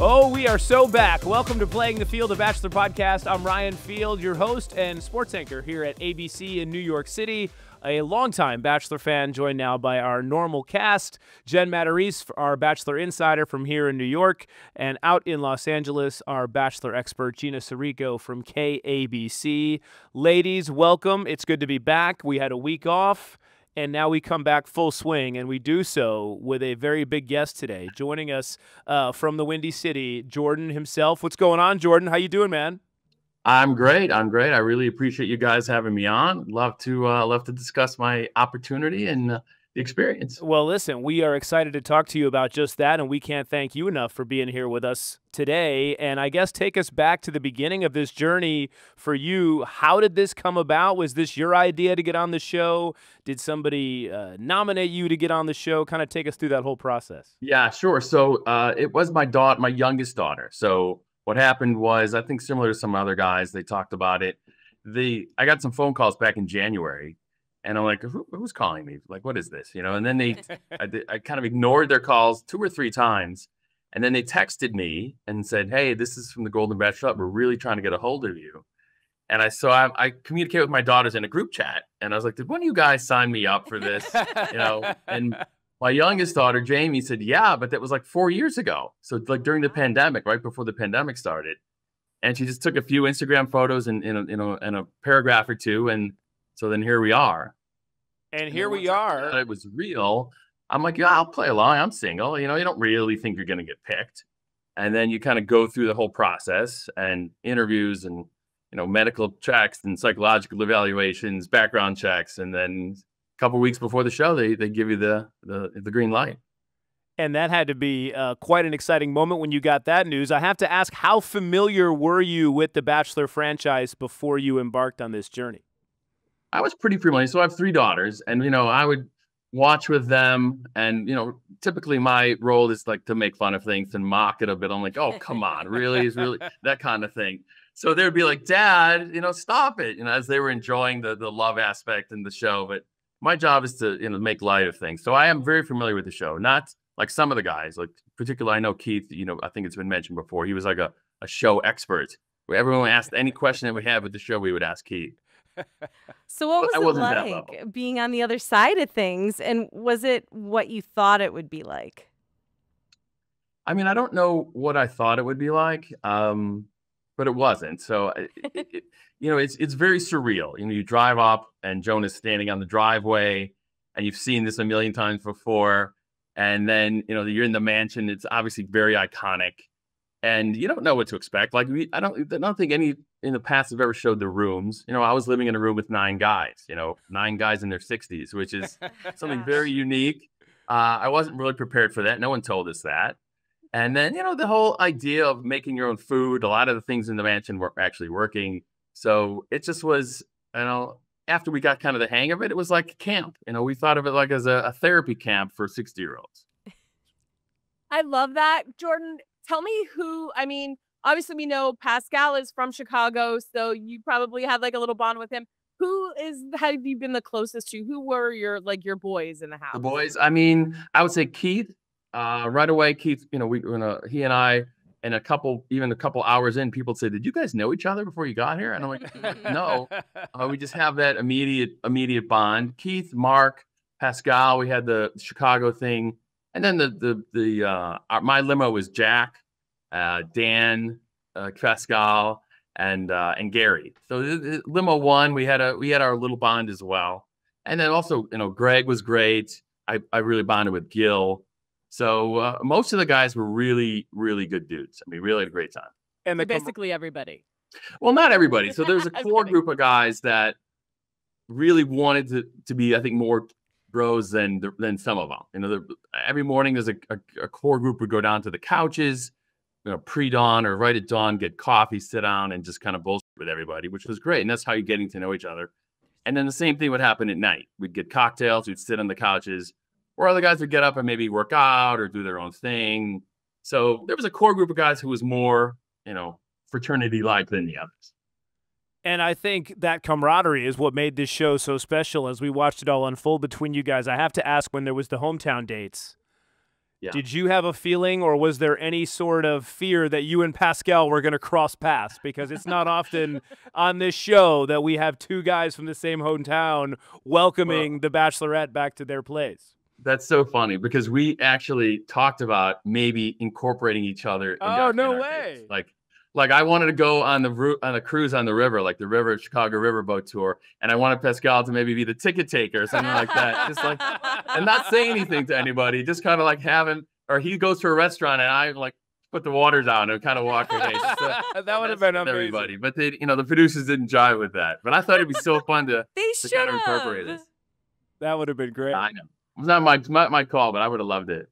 Oh, we are so back. Welcome to Playing the Field, a Bachelor podcast. I'm Ryan Field, your host and sports anchor here at ABC in New York City. A longtime Bachelor fan, joined now by our normal cast. Jen Matarese, our Bachelor insider from here in New York, and out in Los Angeles, our Bachelor expert, Gina from KABC. Ladies, welcome. It's good to be back. We had a week off, and now we come back full swing, and we do so with a very big guest today. Joining us from the Windy City, Jordan himself. What's going on, Jordan? How you doing, man? I'm great. I really appreciate you guys having me on. Love to discuss my opportunity and the experience. Well, listen, we are excited to talk to you about just that, and we can't thank you enough for being here with us today. And I guess take us back to the beginning of this journey for you. How did this come about? Was this your idea to get on the show? Did somebody nominate you to get on the show? Kind of take us through that whole process. Yeah, sure. So it was my youngest daughter. So what happened was, I think similar to some other guys, they talked about it. I got some phone calls back in January, and I'm like, who's calling me? Like, what is this? You know? And then I kind of ignored their calls 2 or 3 times, and then they texted me and said, "Hey, this is from the Golden Bachelorette. We're really trying to get a hold of you." And I communicate with my daughters in a group chat, and I was like, "Did one of you guys sign me up for this?" You know, and my youngest daughter, Jamie, said, "Yeah, but that was like 4 years ago." So like during the pandemic, right before the pandemic started. And she just took a few Instagram photos and in a paragraph or two. And so then here we are. And here we are. It was real. I'm like, yeah, I'll play along. I'm single. You know, you don't really think you're going to get picked. And then you kind of go through the whole process and interviews and, you know, medical checks and psychological evaluations, background checks. And then couple weeks before the show, they give you the green light. And that had to be quite an exciting moment when you got that news. I have to ask, how familiar were you with the Bachelor franchise before you embarked on this journey? I was pretty familiar. So I have 3 daughters, and, you know, I would watch with them, and, you know, typically my role is like to make fun of things and mock it a bit. I'm like, oh, come on, really? Is really that kind of thing. So they'd be like, "Dad, you know, stop it," you know, as they were enjoying the love aspect in the show. But my job is to, you know, make light of things. So I am very familiar with the show, not like some of the guys, like particularly I know Keith, you know, I think it's been mentioned before. He was like a show expert where everyone asked any question that we had with the show, we would ask Keith. So what was it like being on the other side of things? And was it what you thought it would be like? I mean, I don't know what I thought it would be like, but it wasn't. So, you know, it's very surreal. You know, you drive up and Joan is standing on the driveway, and you've seen this a million times before. And then, you know, you're in the mansion. It's obviously very iconic, and you don't know what to expect. Like I don't think any in the past have ever showed the rooms. You know, I was living in a room with 9 guys. You know, 9 guys in their 60s, which is something very unique. I wasn't really prepared for that. No one told us that. And then, you know, the whole idea of making your own food, a lot of the things in the mansion were actually working. So it just was, you know, after we got kind of the hang of it, it was like camp. You know, we thought of it like as a therapy camp for 60-year-olds. I love that. Jordan, tell me I mean, obviously we know Pascal is from Chicago, so you probably had like a little bond with him. Have you been the closest to? Who were your boys in the house? The boys, I mean, I would say Keith. Right away, Keith, you know, he and I, and a couple hours in, people say, "Did you guys know each other before you got here?" And I'm like, "No, we just have that immediate bond." Keith, Mark, Pascal, we had the Chicago thing, and then my limo was Jack, Dan, Pascal, and Gary. So the limo 1, we had our little bond as well, and then also, you know, Greg was great. I really bonded with Gil. So most of the guys were really, really good dudes. I mean, really had a great time. And basically everybody. Well, not everybody. So there's a core group of guys that really wanted to be, I think, more bros than some of them. You know, every morning there's a core group would go down to the couches, you know, pre-dawn or right at dawn, get coffee, sit down, and just kind of bullshit with everybody, which was great. And that's how you're getting to know each other. And then the same thing would happen at night. We'd get cocktails, we'd sit on the couches, or other guys would get up and maybe work out or do their own thing. So there was a core group of guys who was more, you know, fraternity-like than the others. And I think that camaraderie is what made this show so special as we watched it all unfold between you guys. I have to ask, when there was the hometown dates, Yeah. Did you have a feeling, or was there any sort of fear that you and Pascal were going to cross paths? Because it's not often on this show that we have two guys from the same hometown welcoming the Bachelorette back to their place. That's so funny because we actually talked about maybe incorporating each other. Oh, no way. Dates. Like I wanted to go on a cruise on the river, like the Chicago Riverboat tour, and I wanted Pascal to maybe be the ticket taker or something like that. Just like, and not say anything to anybody, just kind of like or he goes to a restaurant and I like put the water down and kind of walk away. That would have been amazing. Everybody, but they, the producers didn't jive with that. But I thought it'd be so fun to kind of incorporate it. That would have been great. I know. It was not my call, but I would have loved it.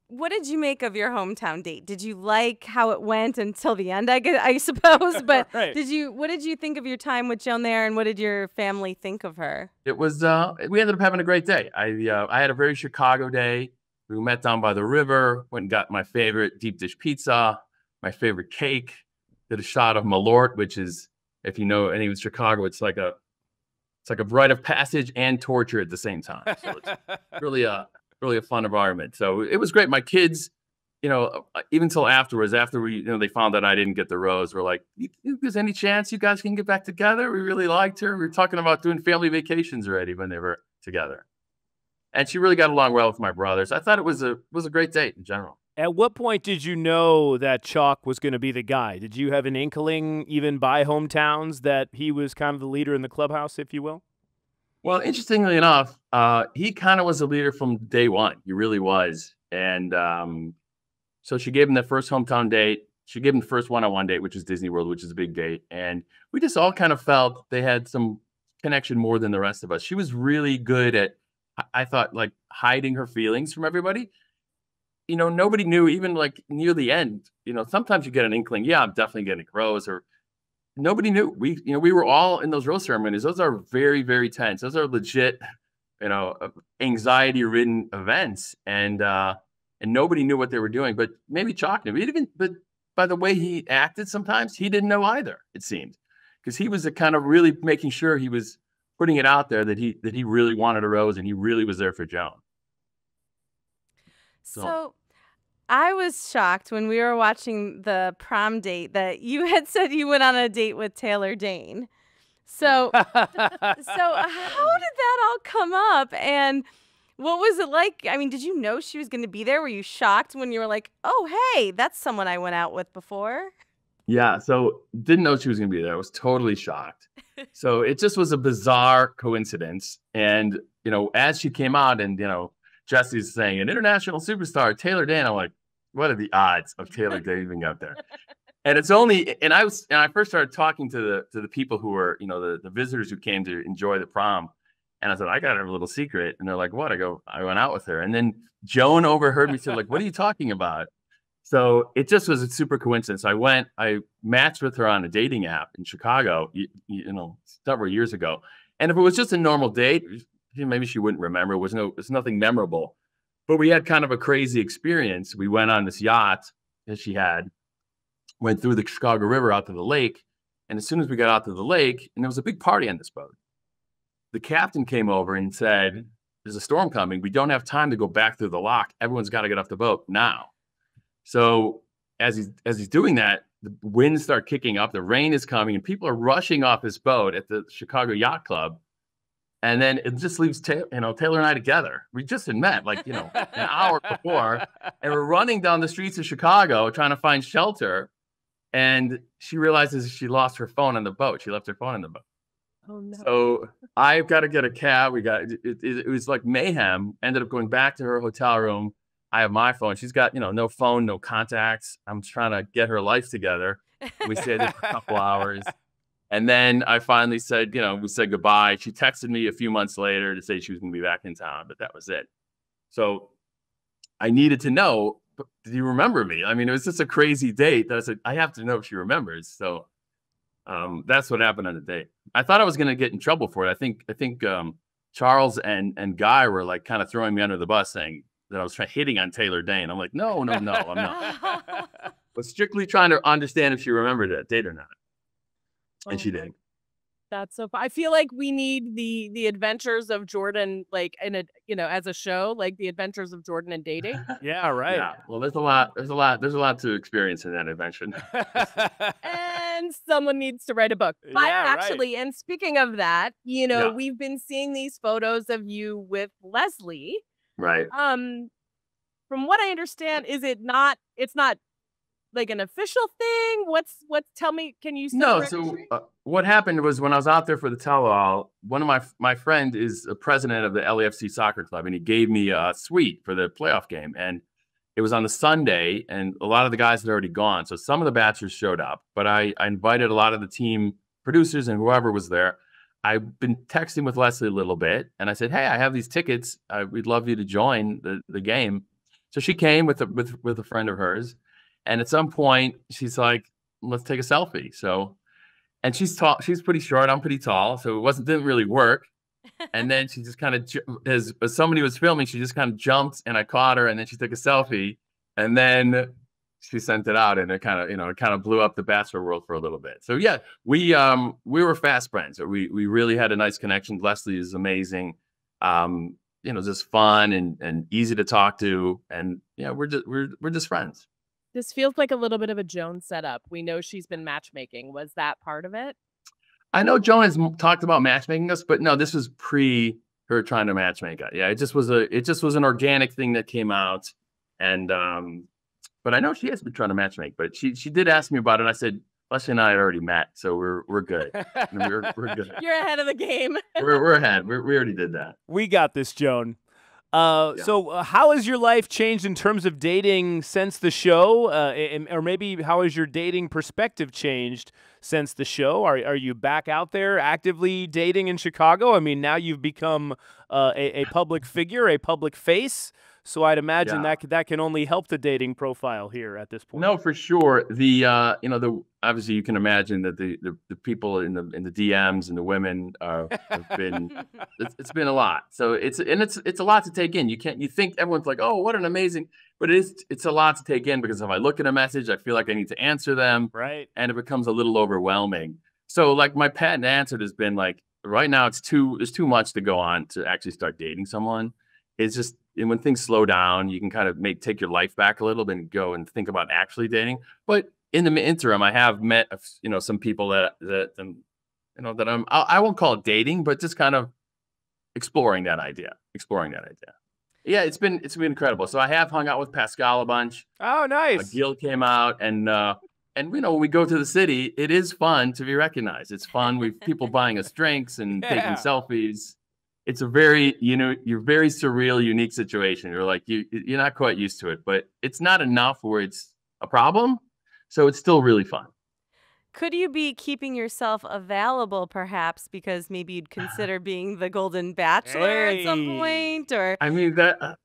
What did you make of your hometown date? Did you like how it went until the end, I suppose? But right. What did you think of your time with Joan there, and what did your family think of her? It was we ended up having a great day. I had a very Chicago day. We met down by the river, went and got my favorite deep dish pizza, my favorite cake, did a shot of Malort, which is, if you know any of Chicago, it's like a rite of passage and torture at the same time. So it's really a fun environment. So it was great. My kids, even till afterwards, after we, they found that I didn't get the rose, we're like, if there's any chance you guys can get back together? We really liked her. We were talking about doing family vacations already when they were together. And she really got along well with my brothers. I thought it was a great date in general. At what point did you know that Chalk was going to be the guy? Did you have an inkling, even by hometowns, that he was kind of the leader in the clubhouse, if you will? Well, interestingly enough, he kind of was a leader from day one. He really was. And so she gave him the first hometown date. She gave him the first one-on-one date, which is Disney World, which is a big date. And we just all kind of felt they had some connection more than the rest of us. She was really good at, I thought, like hiding her feelings from everybody. Nobody knew, even like near the end, sometimes you get an inkling, yeah, I'm definitely getting a rose, or nobody knew. We were all in those rose ceremonies. Those are very, very tense. Those are legit, anxiety-ridden events. And nobody knew what they were doing, but maybe Chalk knew. But by the way he acted sometimes, he didn't know either, it seemed. Because he was kind of really making sure he was putting it out there that he really wanted a rose and he really was there for Joan. So I was shocked when we were watching the prom date that you had said you went on a date with Taylor Dayne. So how did that all come up, and what was it like? I mean, did you know she was going to be there? Were you shocked when you were like, oh, hey, that's someone I went out with before? Yeah, so didn't know she was going to be there. I was totally shocked. So it just was a bizarre coincidence. And, as she came out and, Jesse's saying, an international superstar, Taylor Dayne, I'm like, what are the odds of Taylor Dayne being out there? And it's only, and I first started talking to the people who were, the visitors who came to enjoy the prom. And I said, I got a little secret. And they're like, what? I went out with her. And then Joan overheard me say, like, what are you talking about? So it just was a super coincidence. I matched with her on a dating app in Chicago, several years ago. And if it was just a normal date, maybe she wouldn't remember. It was nothing memorable. But we had kind of a crazy experience. We went on this yacht that she had, went through the Chicago River out to the lake. And as soon as we got out to the lake, and there was a big party on this boat, the captain came over and said, there's a storm coming. We don't have time to go back through the lock. Everyone's got to get off the boat now. So as he's doing that, the winds start kicking up, the rain is coming, and people are rushing off this boat at the Chicago Yacht Club. And then it just leaves Taylor and I together. We just had met an hour before, and we're running down the streets of Chicago trying to find shelter. And she realizes she lost her phone on the boat. She left her phone on the boat. Oh no! So I've got to get a cab. It was like mayhem. Ended up going back to her hotel room. I have my phone. She's got, no phone, no contacts. I'm trying to get her life together. We stayed there for a couple hours. And then I finally said, we said goodbye. She texted me a few months later to say she was going to be back in town, but that was it. So I needed to know, did you remember me? I mean, it was just a crazy date that I said, I have to know if she remembers. So that's what happened on the date. I thought I was going to get in trouble for it. I think Charles and Guy were like kind of throwing me under the bus saying that I was hitting on Taylor Dayne. I'm like, no, I'm not. But strictly trying to understand if she remembered that date or not. And she did. That's so fun. I feel like we need the adventures of Jordan, like in a as a show, like the adventures of Jordan and dating. Yeah, right. Yeah. Well, there's a lot to experience in that adventure. And someone needs to write a book. But Yeah, right. actually, and speaking of that, Yeah. we've been seeing these photos of you with Leslie. Right. From what I understand, it's not like an official thing? Tell me, can you say No, the so registry? what happened was when I was out there for the tell-all, one of my friend is a president of the LAFC soccer club, and he gave me a suite for the playoff game. And it was on the Sunday, and a lot of the guys had already gone. So some of the bachelors showed up, but I invited a lot of the team producers and whoever was there. I've been texting with Leslie a little bit, and I said, "Hey, I have these tickets. We'd love you to join the game." So she came with a friend of hers. And at some point, she's like, "Let's take a selfie." So, and she's tall. She's pretty short. I'm pretty tall. So didn't really work. And then she just kind of, as somebody was filming, she just kind of jumped, and I caught her, and then she took a selfie, and then she sent it out, and it kind of blew up the Bachelor world for a little bit. So yeah, we were fast friends. We really had a nice connection. Leslie is amazing. Just fun and easy to talk to, and yeah, we're just friends. This feels like a little bit of a Joan setup. We know she's been matchmaking. Was that part of it? I know Joan has talked about matchmaking us, but no, this was pre her trying to matchmake us. Yeah, it just was an organic thing that came out, and but I know she has been trying to matchmake. But she did ask me about it. And I said, Leslie and I had already met, so we're good. we're good. You're ahead of the game. we're ahead. We already did that. We got this, Joan. So how has your life changed in terms of dating since the show? Or maybe how has your dating perspective changed since the show? Are you back out there actively dating in Chicago? I mean, now you've become a public figure, a public face. So I'd imagine that can only help the dating profile here at this point. No, for sure. Obviously you can imagine that the people in the DMs and the women have been it's been a lot. So it's a lot to take in. You think everyone's like, "Oh, what an amazing," but it's a lot to take in, because if I look at a message, I feel like I need to answer them. Right. And it becomes a little overwhelming. So like my patent answer has been like, right now there's too much to go on to actually start dating someone. It's just, and when things slow down, you can kind of take your life back a little bit and go and think about actually dating. But in the interim, I have met, some people that I won't call it dating, but just kind of exploring that idea. Yeah, it's been incredible. So I have hung out with Pascal a bunch. Oh, nice. Gil came out, and when we go to the city, it is fun to be recognized. It's fun. We've people buying us drinks and taking selfies. It's a very, you're very surreal, unique situation. You're like, you're not quite used to it, but it's not enough where it's a problem. So it's still really fun. Could you be keeping yourself available, perhaps, because maybe you'd consider being the Golden Bachelor at some point? Or I mean, that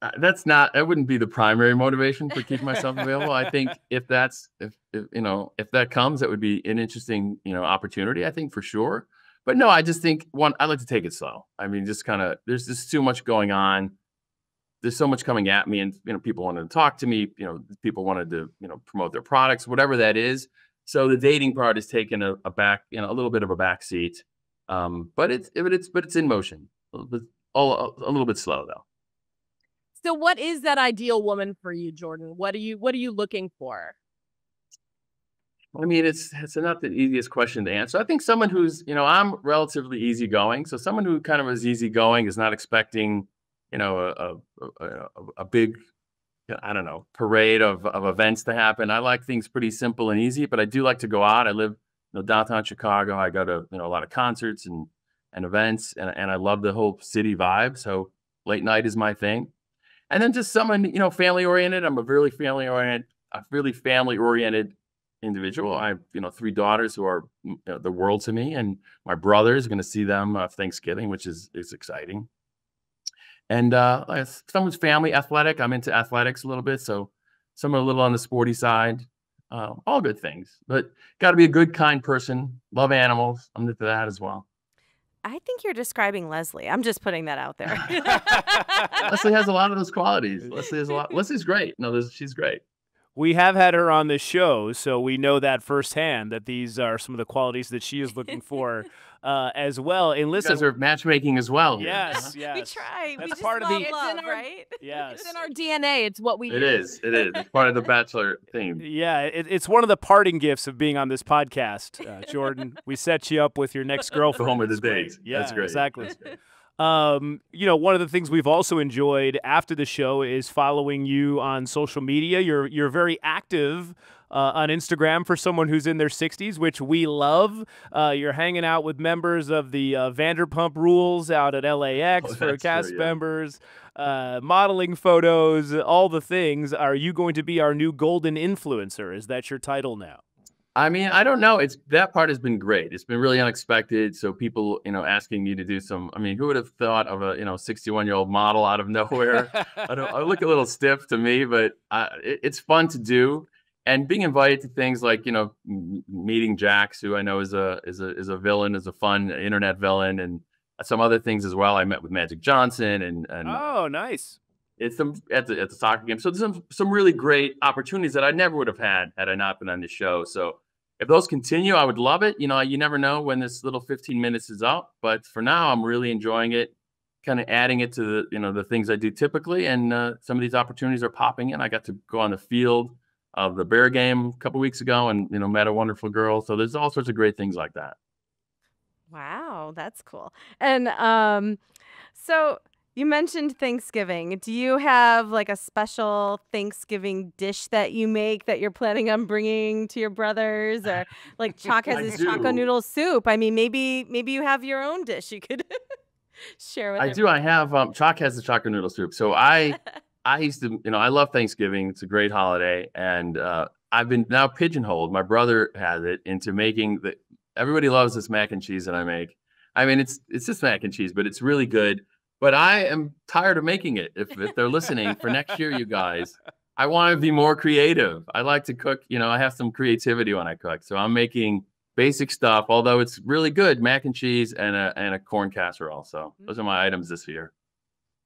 wouldn't be the primary motivation for keeping myself available. I think if that comes, that would be an interesting, opportunity, I think, for sure. But no, I just think I like to take it slow. I mean, just kind of, there's just too much going on. There's so much coming at me, and people wanted to talk to me. People wanted to promote their products, whatever that is. So the dating part is taking a little bit of a back seat. But it's in motion. A little bit slow though. So what is that ideal woman for you, Jordan? What are you looking for? I mean, it's not the easiest question to answer. I think someone who's, I'm relatively easygoing. So someone who kind of is easygoing, is not expecting, a big, I don't know, parade of events to happen. I like things pretty simple and easy, but I do like to go out. I live, downtown Chicago. I go to, a lot of concerts and events, and I love the whole city vibe. So late night is my thing. And then just someone, family oriented. I'm a really family oriented individual. I have, 3 daughters who are the world to me, and my brother is going to see them Thanksgiving, which is exciting. And someone's family athletic. I'm into athletics a little bit, so some are a little on the sporty side. All good things, but got to be a good, kind person. Love animals. I'm into that as well. I think you're describing Leslie. I'm just putting that out there. Leslie has a lot of those qualities. Leslie's great. No, she's great. We have had her on the show, so we know that firsthand that these are some of the qualities that she is looking for as well. And You listen, guys are matchmaking as well. Here. yes, yes. We try. That's We just part of love the love, It's in our- right? yes. It's in our DNA. It's what we do. It is. It is. It's part of the Bachelor theme. Yeah, it's one of the parting gifts of being on this podcast, Jordan. We set you up with your next girlfriend. home of the It's great. days. Yeah, That's great. exactly. That's great. You know, one of the things we've also enjoyed after the show is following you on social media. You're very active on Instagram for someone who's in their 60s, which we love. You're hanging out with members of the Vanderpump Rules out at LAX for that's cast true, yeah. members, modeling photos, all the things. Are you going to be our new golden influencer? Is that your title now? I mean, I don't know. That part has been great. It's been really unexpected. So people, asking me to do some. I mean, who would have thought of a 61-year-old model out of nowhere? I look a little stiff to me, but it's fun to do. And being invited to things like meeting Jax, who I know is a villain, is a fun internet villain, and some other things as well. I met with Magic Johnson and Oh, nice. it's some at the soccer game. So there's some really great opportunities that I never would have had I not been on the show. So if those continue, I would love it. You never know when this little 15 minutes is up, but for now, I'm really enjoying it, kind of adding it to the things I do typically. And some of these opportunities are popping in. I got to go on the field of the Bear game a couple weeks ago and, met a wonderful girl. So there's all sorts of great things like that. Wow, that's cool. And so you mentioned Thanksgiving. Do you have like a special Thanksgiving dish that you make that you're planning on bringing to your brothers, or like Chalk has I his do. choco noodle soup? I mean, maybe you have your own dish you could share with I do. I have Chalk has the chocolate noodle soup. So I used to, I love Thanksgiving. It's a great holiday. And I've been now pigeonholed. My brother has it into making everybody loves this mac and cheese that I make. I mean, it's just mac and cheese, but it's really good. But I am tired of making it. If they're listening for next year, you guys, I want to be more creative. I like to cook. I have some creativity when I cook. So I'm making basic stuff, although it's really good, mac and cheese and a corn casserole. So those are my items this year.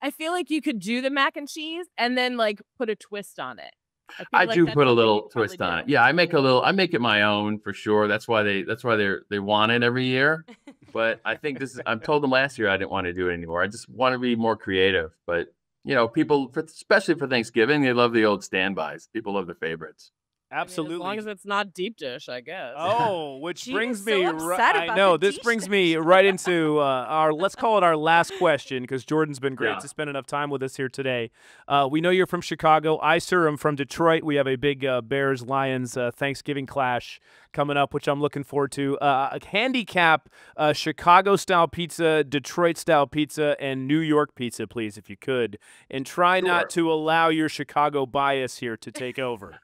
I feel like you could do the mac and cheese and then like put a twist on it. I like do that's put a something little you probably twist on do. it. Yeah, I make it my own for sure. That's why they want it every year. But I think I told them last year I didn't want to do it anymore. I just want to be more creative. But people, especially for Thanksgiving, they love the old standbys. People love the favorites. Absolutely. As long as it's not deep dish, I guess. Oh, which Gina's brings so me upset I about know the this dish brings me right into let's call it our last question, because Jordan's been great Yeah. to spend enough time with us here today. We know you're from Chicago. I, sir, am from Detroit. We have a big Bears-Lions Thanksgiving clash coming up, which I'm looking forward to. Handicap Chicago-style pizza, Detroit-style pizza, and New York pizza, please, if you could. And try not to allow your Chicago bias here to take over.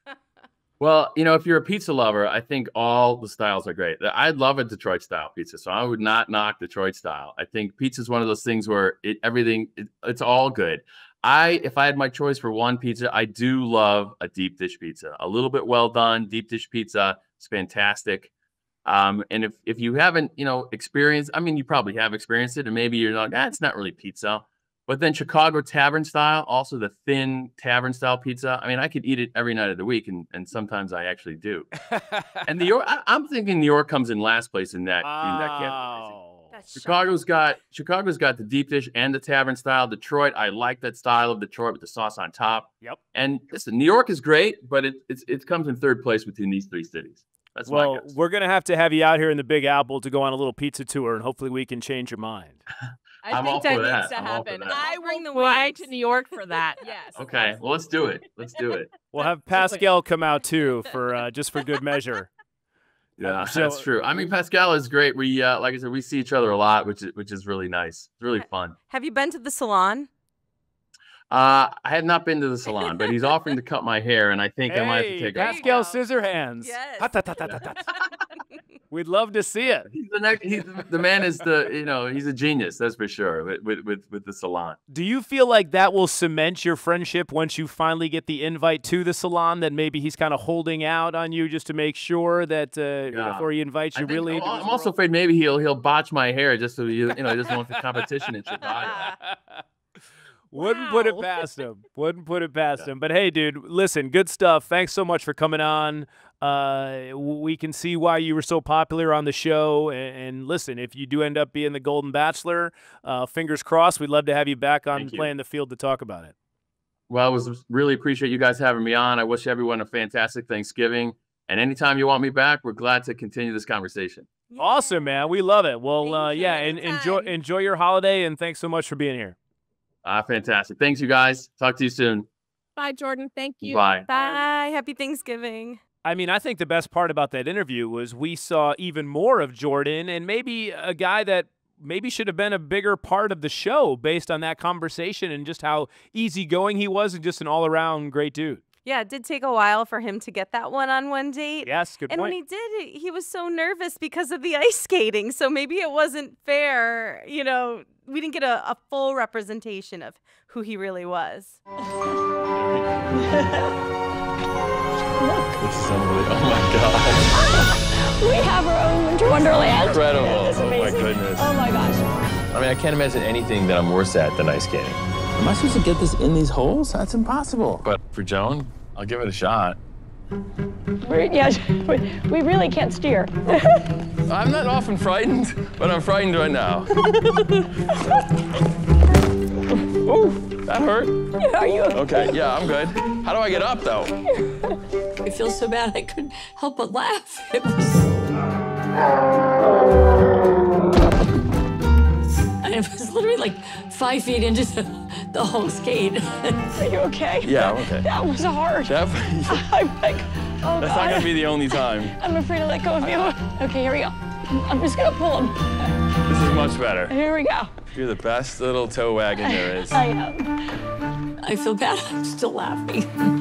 Well, if you're a pizza lover, I think all the styles are great. I love a Detroit style pizza, so I would not knock Detroit style. I think pizza is one of those things where it's all good. If I had my choice for one pizza, I do love a deep dish pizza. A little bit well done deep dish pizza is fantastic. And if you haven't, experienced, I mean, you probably have experienced it, and maybe you're like, it's not really pizza. But then Chicago tavern style, also the thin tavern style pizza. I mean, I could eat it every night of the week, and sometimes I actually do. And New York, I'm thinking New York comes in last place in that category. Oh. That's Chicago's got the deep dish and the tavern style. Detroit, I like that style of Detroit with the sauce on top. Yep. And listen, New York is great, but it comes in third place between these three cities. That's my Well, guess. we're going to have you out here in the Big Apple to go on a little pizza tour, and hopefully we can change your mind. I'm I all think for that that. needs to I'm all for happen. that. I I'll bring will the fly wings. to New York for that. Yes. Okay, well, let's do it. Let's do it. We'll have Pascal come out too for just for good measure. Yeah, So- that's true. I mean, Pascal is great. We, like I said, we see each other a lot, which is really nice. It's really fun. Have you been to the salon? I had not been to the salon, but he's offering to cut my hair, and I think I might have to take there off. you Pascal go. Scissorhands. Yes. Hut, hut, hut, hut, hut, hut. We'd love to see it. The man is he's a genius, that's for sure. With the salon. Do you feel like that will cement your friendship once you finally get the invite to the salon? That maybe he's kind of holding out on you just to make sure that before he invites you, really? into his I'm also world? afraid maybe he'll botch my hair just so he doesn't want the competition in Chicago. Wouldn't put it past him. Wouldn't put it past him. But hey, dude, listen, good stuff. Thanks so much for coming on. We can see why you were so popular on the show. And listen, if you do end up being the Golden Bachelor, fingers crossed, we'd love to have you back on Playing the Field to talk about it. Well, really appreciate you guys having me on. I wish everyone a fantastic Thanksgiving. And anytime you want me back, we're glad to continue this conversation. Yeah. Awesome, man. We love it. Well, yeah, and Anytime. enjoy your holiday, and thanks so much for being here. Fantastic. Thanks, you guys. Talk to you soon. Bye, Jordan. Thank you. Bye. Bye. Happy Thanksgiving. I mean, I think the best part about that interview was we saw even more of Jordan, and maybe a guy that maybe should have been a bigger part of the show based on that conversation and just how easygoing he was and just an all-around great dude. Yeah, it did take a while for him to get that one-on-one date. Yes, good And point. when he did, he was so nervous because of the ice skating. So maybe it wasn't fair. You know, we didn't get a full representation of who he really was. This is unbelievable. Oh, my God. We have our own winter wonderland. Incredible. It's Oh, my amazing. goodness. Oh my gosh. I mean, I can't imagine anything that I'm worse at than ice skating. Am I supposed to get this in these holes? That's impossible. But for Joan, I'll give it a shot. We really can't steer. I'm not often frightened, but I'm frightened right now. Oh, that hurt. Are you? Okay, yeah, I'm good. How do I get up, though? I feel so bad I couldn't help but laugh. It was. I was literally like 5 feet into the whole skate. Are you okay? Yeah, I'm okay. That was hard. That's I'm like, oh not God. gonna be the only time. I'm afraid to let go of you. Okay, here we go. I'm just gonna pull him. This is much better. Here we go. You're the best little toe wagon there is. I am. I feel bad. I'm still laughing. I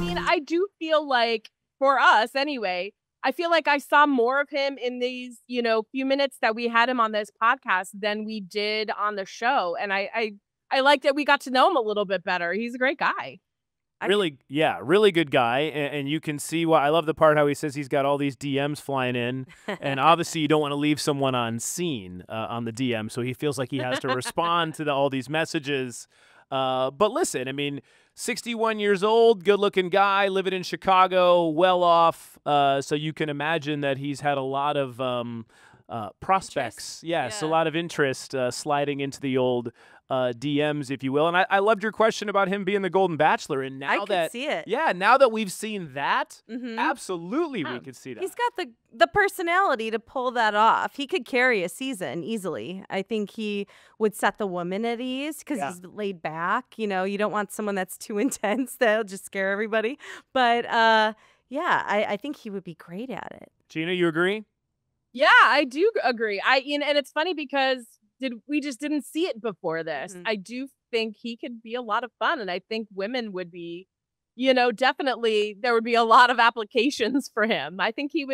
mean, I do feel like, for us anyway, I feel like I saw more of him in these, few minutes that we had him on this podcast than we did on the show. And I like that we got to know him a little bit better. He's a great guy. Really, yeah, really good guy, and you can see why. I love the part how he says he's got all these DMs flying in, and obviously you don't want to leave someone on scene on the DM, so he feels like he has to respond to all these messages. But listen, I mean, 61 years old, good-looking guy, living in Chicago, well off, so you can imagine that he's had a lot of prospects. Yes, a lot of interest sliding into the old DMs, if you will. And I loved your question about him being the Golden Bachelor. And now I could see it. Yeah, now that we've seen that, Mm-hmm. absolutely we could see that. He's got the personality to pull that off. He could carry a season easily. I think he would set the woman at ease because he's laid back. You know, you don't want someone that's too intense. That'll just scare everybody. But yeah, I think he would be great at it. Gina, you agree? Yeah, I do agree. And it's funny because we just didn't see it before this. Mhm. I do think he could be a lot of fun, and I think women would be, definitely there would be a lot of applications for him. I think he'd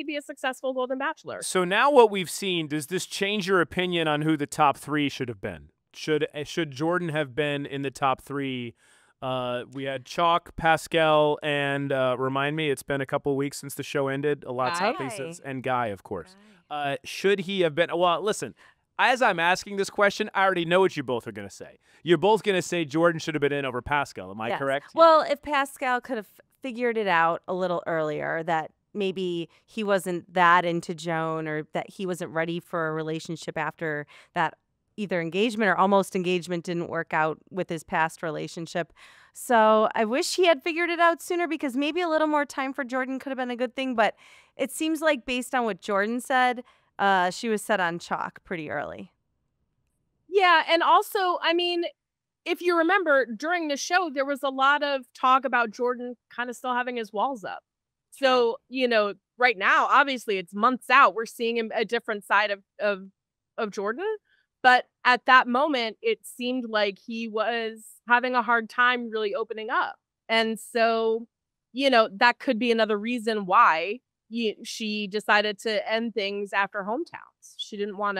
be a successful Golden Bachelor. So now what we've seen, does this change your opinion on who the top three should have been? Should Jordan have been in the top three? We had Chalk, Pascal, and remind me, it's been a couple weeks since the show ended. A lot's happening since, and Guy, of course. Should he have been? Well, listen, as I'm asking this question, I already know what you both are going to say. You're both going to say Jordan should have been in over Pascal. Am I correct? Well, if Pascal could have figured it out a little earlier, that maybe he wasn't that into Joan, or that he wasn't ready for a relationship after that either engagement or almost engagement didn't work out with his past relationship. So I wish he had figured it out sooner, because maybe a little more time for Jordan could have been a good thing. But it seems like, based on what Jordan said, she was set on Chalk pretty early. Yeah, and also, I mean, if you remember, during the show, there was a lot of talk about Jordan kind of still having his walls up. So, right now, obviously, it's months out. We're seeing him a different side of Jordan. But at that moment, it seemed like he was having a hard time really opening up. And so, that could be another reason why she decided to end things after hometowns. She didn't want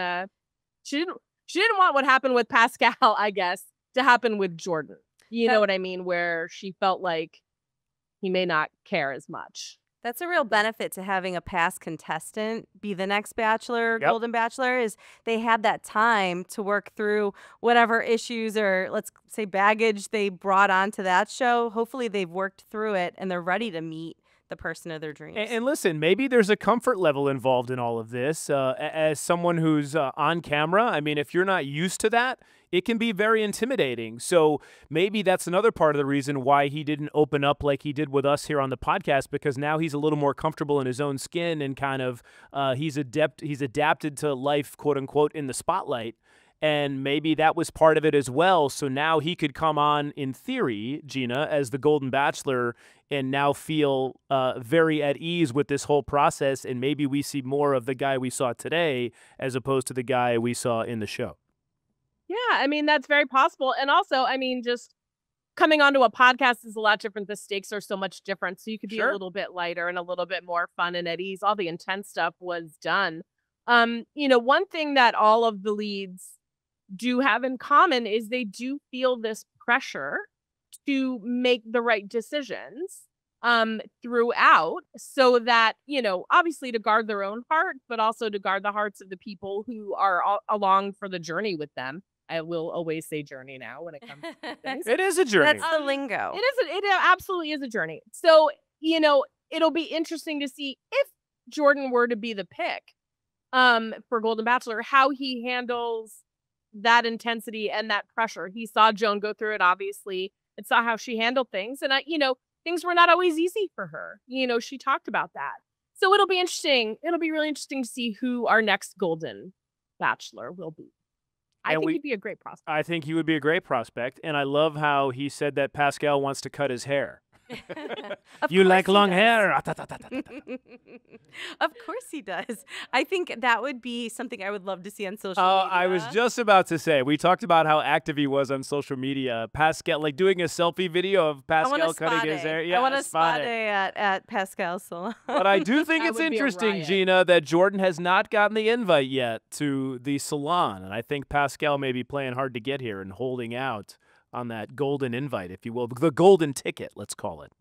what happened with Pascal, I guess, to happen with Jordan. You know what I mean? Where she felt like he may not care as much. That's a real benefit to having a past contestant be the next Bachelor, Yep. Golden Bachelor, is they had that time to work through whatever issues or, let's say, baggage they brought onto that show. Hopefully they've worked through it and they're ready to meet the person of their dreams. And listen, maybe there's a comfort level involved in all of this. As someone who's on camera, I mean, if you're not used to that, it can be very intimidating. So maybe that's another part of the reason why he didn't open up like he did with us here on the podcast, because now he's a little more comfortable in his own skin and kind of he's adapted to life, quote unquote, in the spotlight. And maybe that was part of it as well. So now he could come on, in theory, Gina, as the Golden Bachelor and now feel very at ease with this whole process. And maybe we see more of the guy we saw today as opposed to the guy we saw in the show. Yeah, I mean, that's very possible. And also, I mean, just coming onto a podcast is a lot different. The stakes are so much different. So you could be a little bit lighter and a little bit more fun and at ease. All the intense stuff was done. One thing that all of the leads do have in common is they do feel this pressure to make the right decisions throughout, so that, obviously to guard their own heart, but also to guard the hearts of the people who are along for the journey with them. I will always say journey now when it comes to things. It is a journey. That's the lingo. It absolutely is a journey. So, it'll be interesting to see if Jordan were to be the pick for Golden Bachelor, how he handles that intensity and that pressure. He saw Joan go through it, obviously, and saw how she handled things. And, things were not always easy for her. She talked about that. So it'll be interesting. It'll be really interesting to see who our next Golden Bachelor will be. I think he'd be a great prospect. I think he would be a great prospect. And I love how he said that Pascal wants to cut his hair. You like long hair? Of course he does. I think that would be something I would love to see on social media. I was just about to say, we talked about how active he was on social media. Pascal, like doing a selfie video of Pascal cutting his hair. Yeah, I want a spa day at Pascal's salon. But I do think it's interesting, Gina, that Jordan has not gotten the invite yet to the salon. And I think Pascal may be playing hard to get here and holding out on that golden invite, if you will, the golden ticket, let's call it.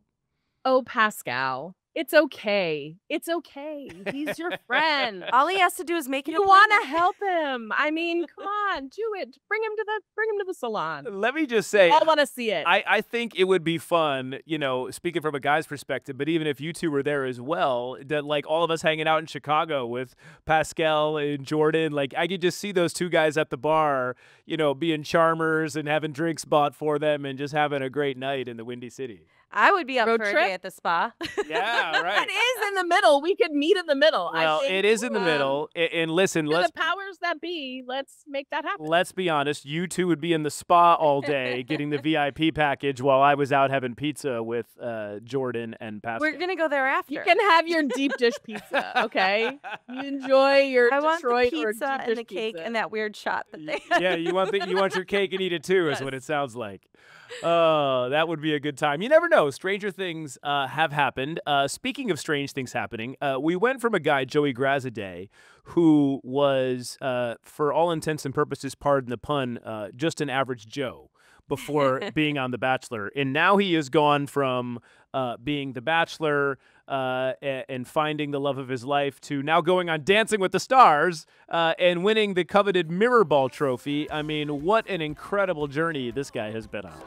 Oh, Pascal, it's okay. It's okay. He's your friend. All he has to do is make it. You want to help him. I mean, come on, do it. Bring him to the salon. Let me just say, I want to see it. I think it would be fun, speaking from a guy's perspective, but even if you two were there as well, that like all of us hanging out in Chicago with Pascal and Jordan, like I could just see those two guys at the bar, being charmers and having drinks bought for them and just having a great night in the Windy City. I would be up Road for trip? a day at the spa. Yeah, right. It is in the middle. We could meet in the middle. Well, I think, it is in the middle. And listen, the powers that be, let's make that happen. Let's be honest. You two would be in the spa all day getting the VIP package while I was out having pizza with Jordan and Pascal. We're going to go there after. You can have your deep dish pizza, okay? You enjoy your I want Detroit the or pizza deep and dish the cake pizza. and that weird shot that they Yeah, you want your cake and eat it too, is what it sounds like. That would be a good time. You never know. Stranger things have happened. Speaking of strange things happening, we went from a guy, Joey Graziadei, who was, for all intents and purposes, pardon the pun, just an average Joe before being on The Bachelor. And now he has gone from being The Bachelor and finding the love of his life to now going on Dancing with the Stars and winning the coveted Mirror Ball trophy. I mean, what an incredible journey this guy has been on.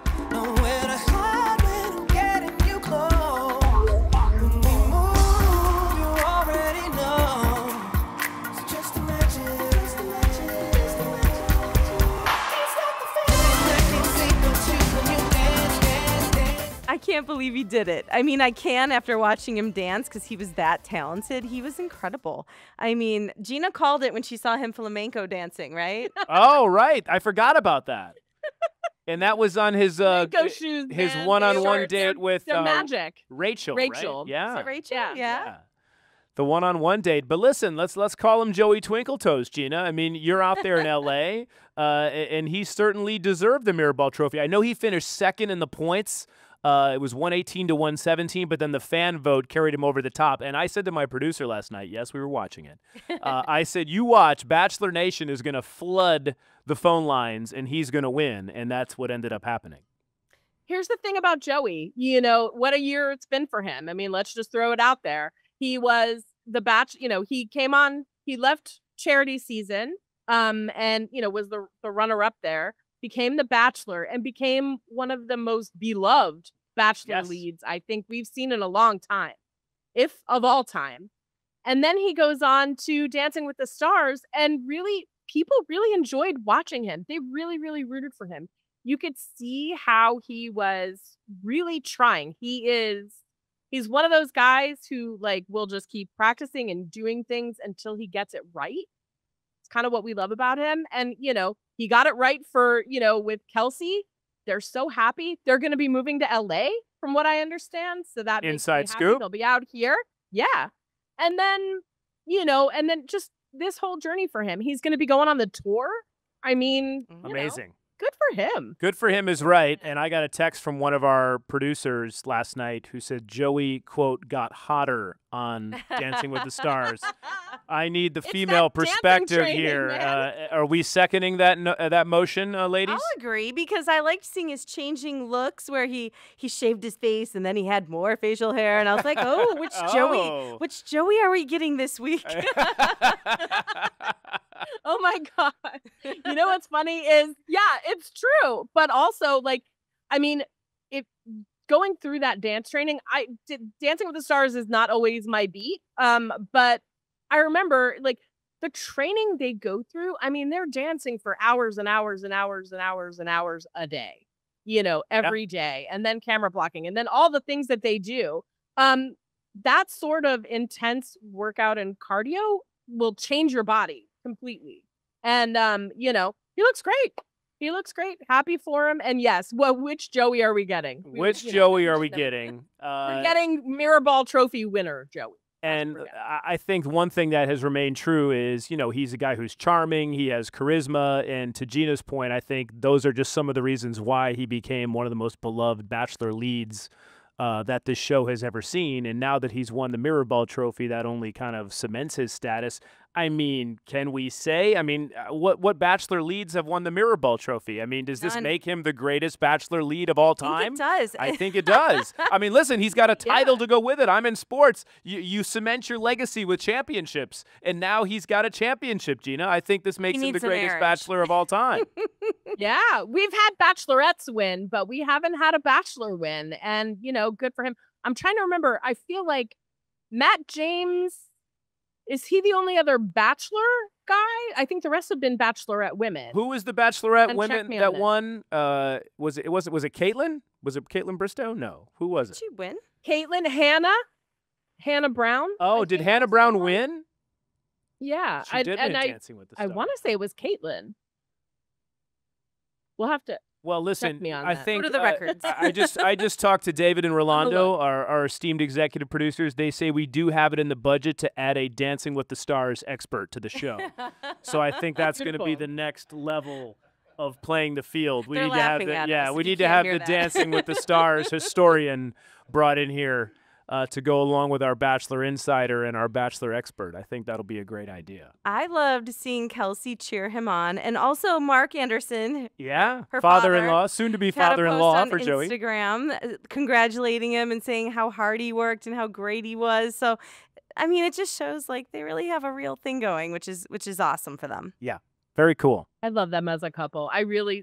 I can't believe he did it. I mean, I can after watching him dance because he was that talented. He was incredible. I mean, Gina called it when she saw him flamenco dancing, right? Oh, right. I forgot about that. And that was on his shoes, his man. one-on-one date with They're magic. Rachel. Rachel. Right? Yeah. Is it Rachel? Yeah. The one-on-one date. But listen, let's call him Joey Twinkletoes, Gina. I mean, you're out there in L.A., and he certainly deserved the Mirror Ball trophy. I know he finished second in the points. It was 118 to 117, but then the fan vote carried him over the top. And I said to my producer last night, yes, we were watching it. I said, you watch, Bachelor Nation is going to flood the phone lines, and he's going to win. And that's what ended up happening. here's the thing about Joey. You know, what a year it's been for him. I mean, let's just throw it out there. He was the he came on, he left charity season, and, was the runner-up there, became the Bachelor, and became one of the most beloved Bachelor leads I think we've seen in a long time, if of all time. And then he goes on to Dancing with the Stars, and people really enjoyed watching him. They really, really rooted for him. You could see how he was really trying. He's one of those guys who will just keep practicing and doing things until he gets it right. It's kind of what we love about him. And, he got it right for, with Kelsey. They're so happy. They're going to be moving to LA from what I understand. So that inside scoop. They'll be out here. Yeah. And then, just this whole journey for him. He's going to be going on the tour. I mean, amazing. Good for him. Good for him is right. And I got a text from one of our producers last night who said Joey, quote, got hotter on Dancing with the Stars. I need the female perspective here. Are we seconding that motion, ladies? I'll agree, because I liked seeing his changing looks where he shaved his face and then he had more facial hair. And I was like, oh, which Joey are we getting this week? Oh my God. You know what's funny is, it's true. But also, if going through that dance training, Dancing with the Stars is not always my beat. But I remember the training they go through. I mean, they're dancing for hours and hours and hours and hours and hours a day, every day. And then camera blocking and then all the things that they do. That sort of intense workout and cardio will change your body completely. And, he looks great. He looks great. Happy for him. And yes, which Joey are we getting? Which Joey are we getting? We're getting Mirrorball Trophy winner, Joey. And I think one thing that has remained true is, he's a guy who's charming. He has charisma. And to Gina's point, I think those are just some of the reasons why he became one of the most beloved Bachelor leads that this show has ever seen. And now that he's won the Mirrorball Trophy, that only kind of cements his status. I mean, can we say? I mean, what Bachelor leads have won the Mirrorball Trophy? I mean, does this make him the greatest Bachelor lead of all time? I think it does. I think it does. I mean, listen, he's got a title to go with it. I'm in sports. You cement your legacy with championships, and now he's got a championship, Gina. I think this makes him the greatest Bachelor of all time. Yeah, we've had Bachelorettes win, but we haven't had a Bachelor win. And, good for him. I'm trying to remember. I feel like Matt James, is he the only other Bachelor guy? I think the rest have been Bachelorette women. Who was the Bachelorette women that won? Was it Caitlyn? Was it Caitlyn Bristow? No. Who was it? Did she win? Caitlyn, Hannah Brown. Oh, did Hannah Brown win? Yeah, she did win Dancing with the Stars. I want to say it was Caitlyn. We'll have to. Well, listen, I think go to the records. I just talked to David and Rolando, our esteemed executive producers. They say we do have it in the budget to add a Dancing with the Stars expert to the show. So I think that's going to be the next level of playing the field. We need to have the Dancing with the Stars historian brought in here to go along with our Bachelor insider and our Bachelor expert. I think that'll be a great idea. I loved seeing Kelsey cheer him on, and also Mark Anderson. Yeah, her father-in-law, soon-to-be father-in-law for Joey. Instagram, congratulating him and saying how hard he worked and how great he was. So, I mean, it just shows they really have a real thing going, which is awesome for them. Yeah. Very cool. I love them as a couple. I really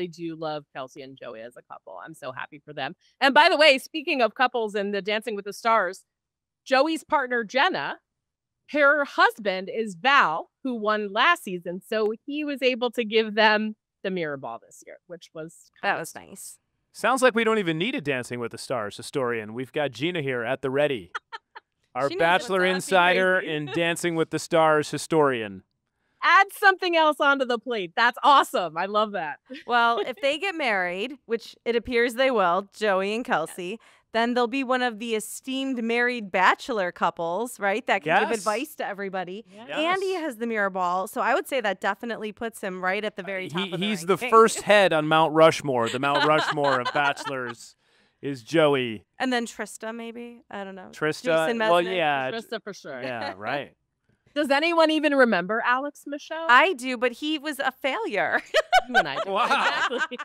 do love Kelsey and Joey as a couple. I'm so happy for them. And by the way, speaking of couples and the Dancing with the Stars, Joey's partner, Jenna, her husband is Val, who won last season. So he was able to give them the mirror ball this year, which was nice. Sounds like we don't even need a Dancing with the Stars historian. We've got Gina here at the ready. Our Bachelor insider and Dancing with the Stars historian. Add something else onto the plate. That's awesome. I love that. Well, if they get married, which it appears they will, Joey and Kelsey, then they'll be one of the esteemed married Bachelor couples, right? That can give advice to everybody. Yes. And he has the mirror ball. So I would say that definitely puts him right at the very top of the He's the first head on Mount Rushmore. The Mount Rushmore of Bachelors is Joey. And then Trista, maybe. I don't know. Trista. Well, yeah. Trista for sure. Yeah, right. Does anyone even remember Alex Michaud? I do, but he was a failure. You and I do. Wow. Exactly.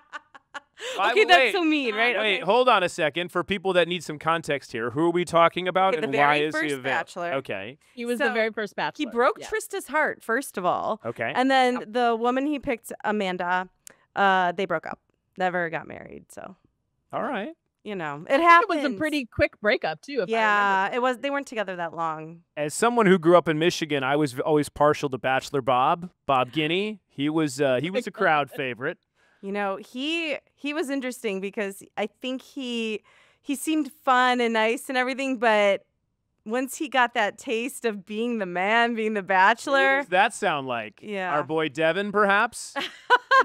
Okay, that's so mean, right? Wait, Okay. hold on a second. For people that need some context here, who are we talking about, Okay, the and why very is he first available? Bachelor. Okay. He was So, the very first Bachelor. He broke Yeah. Trista's heart, first of all. Okay. And then the woman he picked, Amanda, they broke up. Never got married. So, All right. you know, it happened. It was a pretty quick breakup too. If I Yeah, remember. it was. They weren't together that long. As someone who grew up in Michigan, I was always partial to Bachelor Bob Guinea. He was a crowd favorite. You know, he was interesting because I think he seemed fun and nice and everything, but once he got that taste of being the man, being the What Bachelor, does that sound like? Yeah. Our boy Devin, perhaps?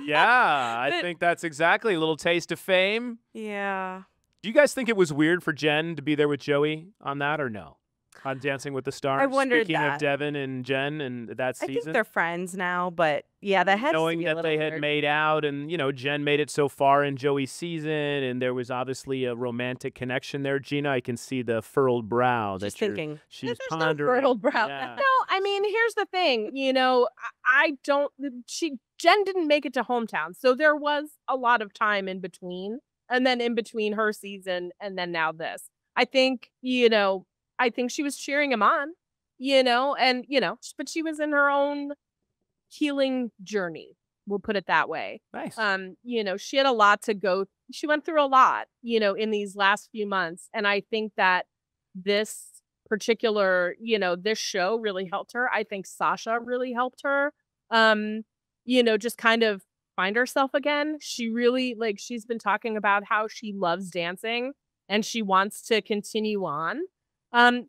Yeah, I think that's exactly a little taste of fame. yeah. Do you guys think it was weird for Jen to be there with Joey on that, or no? On Dancing with the Stars? I wondered Speaking of that. Devin and Jen and that I season. think they're friends now, but yeah, that had to Knowing be a that they little had weird. made out, and Jen made it so far in Joey's season, and there was obviously a romantic connection there. Gina, I can see the furrowed brow that Just thinking. she's There's no pondering. fertile brow. Yeah. No, I mean, here's the thing. I don't. Jen didn't make it to hometown, so there was a lot of time in between, and then in between her season, and then now this. I think I think she was cheering him on, but she was in her own healing journey. We'll put it that way. Nice. She had a lot to go. She went through a lot, in these last few months. And I think that this particular, this show really helped her. I think Sasha really helped her, just kind of find herself again. She really, she's been talking about how she loves dancing and she wants to continue on.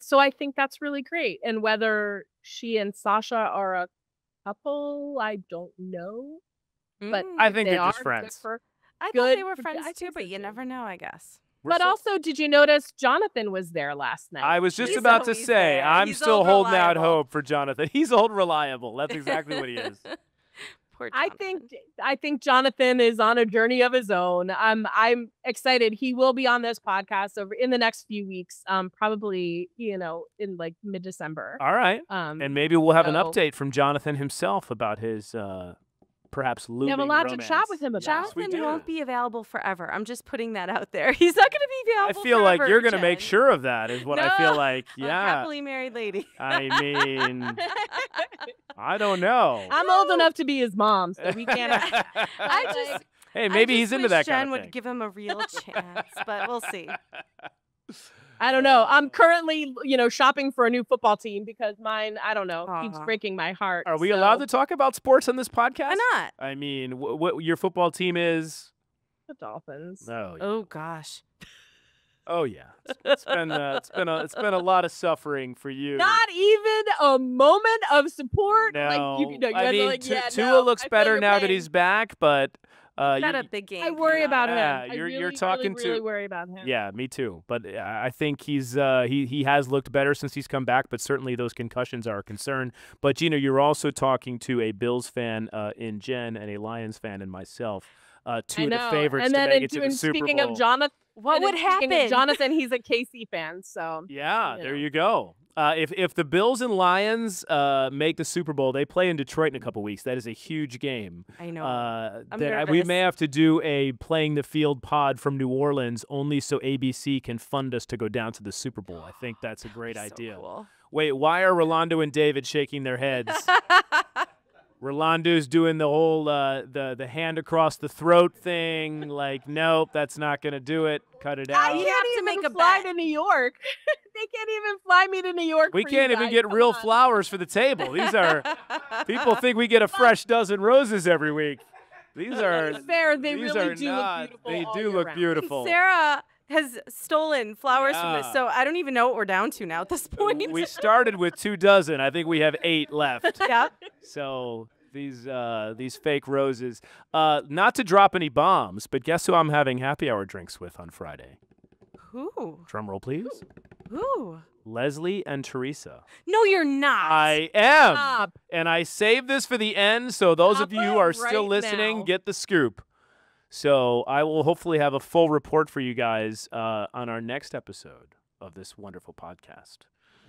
So I think that's really great. And whether she and Sasha are a couple, I don't know. But I think they they're just are, good friends. for- I thought good they were for- friends I too, think but so you too. never know, I guess. But also, did you notice Jonathan was there last night? I was just He's about to always say, there. I'm He's still old holding out reliable. hope for Jonathan. He's old reliable. That's exactly what he is. Poor I Jonathan. think Jonathan is on a journey of his own. I'm excited. He will be on this podcast over in the next few weeks. Probably in like mid-December. All right. Um, And maybe we'll have an so- update from Jonathan himself about his perhaps looming we have a lot romance. to chat with him about. Yes, we Jonathan do. won't be available forever. I'm just putting that out there. He's not going to be I available feel like forever, you're going to make Jen. sure of that is what I feel No. like. A Yeah. happily married lady. I mean, I don't know. I'm old enough to be his mom, so we can't. I just Hey, maybe I he's just into wish that Jen kind of would thing. give him a real chance, but we'll see. I don't know. I'm currently, shopping for a new football team because mine, I don't know, keeps Aw. breaking my heart. Are we allowed to talk about sports on this podcast? Why not? I mean, what your football team is? The Dolphins. Oh, Oh gosh. oh yeah. It's been a lot of suffering for you. Not even a moment of support. No, you I guys mean, are like, yeah, Tua no, looks I feel better your now that pain. he's back, but Got you- a big game. I worry coming about up. him. Yeah, I you're really, talking really, really to- worry about him. Yeah, me too. But I think he's he has looked better since he's come back. But certainly those concussions are a concern. But Gina, you're also talking to a Bills fan in Jen and a Lions fan in myself. Two I of the know. favorites And to then make it to the Super speaking Bowl. of Jonathan, What would Speaking happen? of Jonathan, he's a KC fan, so Yeah, you there know. you go. If the Bills and Lions make the Super Bowl, they play in Detroit in a couple weeks. That is a huge game. I know. I'm That we may nervous. have to do a playing the field pod from New Orleans only so ABC can fund us to go down to the Super Bowl. I think that's a great So idea. cool. Wait, why are Rolando and David shaking their heads? Rolando's doing the whole the hand across the throat thing. Like, nope, that's not gonna do it. Cut it out. You have to make a fly bet. to New York. They can't even fly me to New York. We for you can't even guys. get Come real on. flowers for the table. These are people think we get a fresh dozen roses every week. These are To be fair, they these really are do not. look beautiful. They all do year look round. beautiful. Sarah has stolen flowers from this, Yeah. so I don't even know what we're down to now at this point. We started with 2 dozen. I think we have 8 left. Yep. So these fake roses. Not to drop any bombs, but guess who I'm having happy hour drinks with on Friday? Who? Drum roll, please. Who? Leslie and Teresa. No, you're not. I am. Stop. And I saved this for the end, so those of you who are Stop it still right listening, now. get the scoop. So I will hopefully have a full report for you guys on our next episode of this wonderful podcast.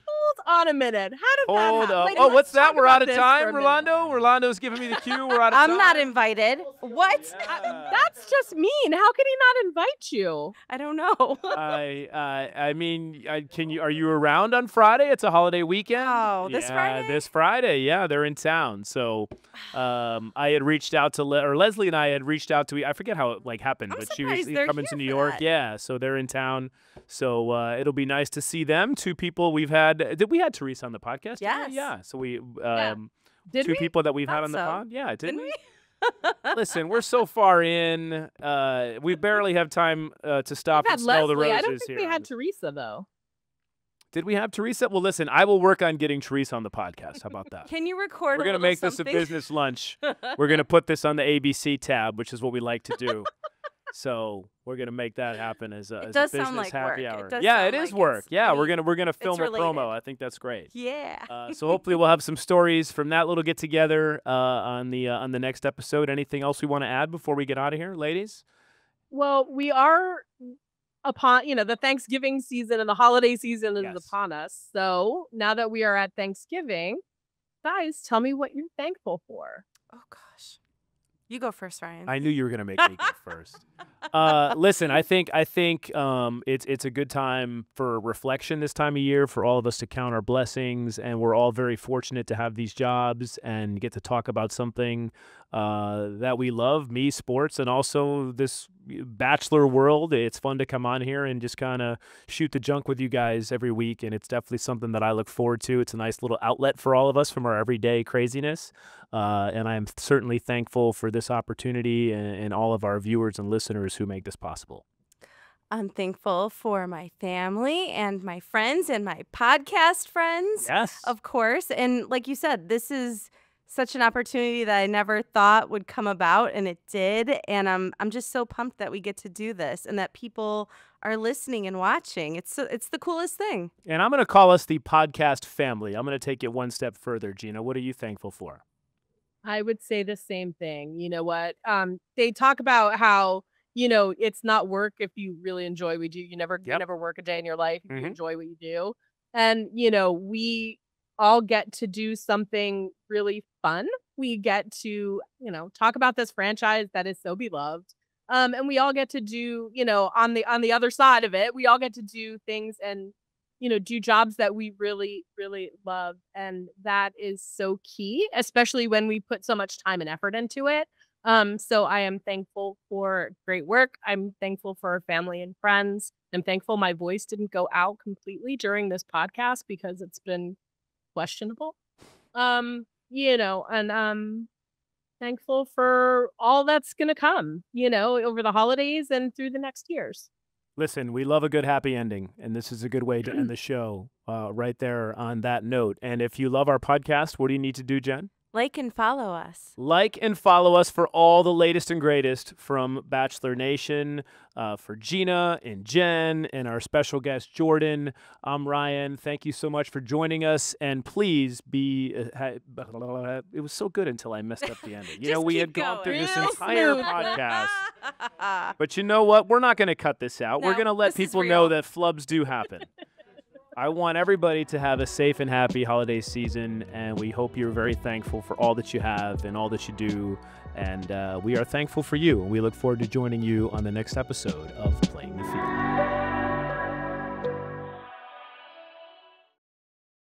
Oh, on a minute. How did that Hold happen? up. Ladies, Oh, let's what's that? talk We're about out of this time, for a minute. Rolando? Rolando's giving me the cue. We're out of time. I'm not invited. What? That's just mean. How could he not invite you? I don't know. I mean, are you around on Friday? It's a holiday weekend. Oh, this Friday? This Friday. Yeah, they're in town. So, I had reached out to Leslie and I had reached out to. I forget how it happened, I'm but she was surprised they're coming here to New for York. that. Yeah, so they're in town. So it'll be nice to see them. Two people we've had. Did we had Teresa on the podcast? Yes. Yeah. So we Did two we? people that we've had Thought on the so. pod. Yeah, didn't Didn't we? Listen, we're so far in. We barely have time to stop We've and had smell the Leslie. roses I don't think here. we had Teresa though. Did we have Teresa? Well, listen, I will work on getting Teresa on the podcast. How about that? Can you record? We're going gonna to make this a business lunch. We're gonna put this on the ABC tab, which is what we like to do. So we're gonna make that happen as a does business sound like happy work. It hour. does Yeah, sound it is like work. it's Yeah, really- we're gonna film a related. promo. I think that's great. Yeah. So hopefully we'll have some stories from that little get together on the next episode. Anything else we want to add before we get out of here, ladies? Well, we are upon, the Thanksgiving season and the holiday season is Yes. upon us. So now that we are at Thanksgiving, guys, tell me what you're thankful for. Oh gosh. You go first, Ryan. I knew you were gonna make me go first. Listen, I think it's a good time for reflection this time of year for all of us to count our blessings, and we're all very fortunate to have these jobs and get to talk about something that we love, me, sports, and also this Bachelor world. It's fun to come on here and just kind of shoot the junk with you guys every week, and it's definitely something that I look forward to. It's a nice little outlet for all of us from our everyday craziness, and I'm certainly thankful for this opportunity and all of our viewers and listeners who make this possible. I'm thankful for my family and my friends and my podcast friends. Yes. Of course. And like you said, this is such an opportunity that I never thought would come about, and it did. And I'm just so pumped that we get to do this and that people are listening and watching. It's the coolest thing. And I'm going to call us the podcast family. I'm going to take it one step further. Gina, what are you thankful for? I would say the same thing. You know what? They talk about how, it's not work if you really enjoy what you do. You never work a day in your life if you enjoy what you do. And, we all get to do something really fun. We get to, talk about this franchise that is so beloved. And we all get to do, on the other side of it, we all get to do things and, do jobs that we really, really love. And that is so key, especially when we put so much time and effort into it. So I am thankful for great work. I'm thankful for our family and friends. I'm thankful my voice didn't go out completely during this podcast because it's been questionable. And thankful for all that's going to come, over the holidays and through the next years. Listen, we love a good happy ending, and this is a good way to end the show right there on that note. And if you love our podcast, what do you need to do, Jen? Like and follow us. Like and follow us for all the latest and greatest from Bachelor Nation, for Gina and Jen and our special guest, Jordan. I'm Ryan. Thank you so much for joining us. And please be, it was so good until I messed up the ending. We had gone through this Real entire smooth. podcast. But you know what? We're not going to cut this out. We're No, going to let this is people know real. that flubs do happen. I want everybody to have a safe and happy holiday season, and we hope you're very thankful for all that you have and all that you do. And we are thankful for you, and we look forward to joining you on the next episode of Playing the Field.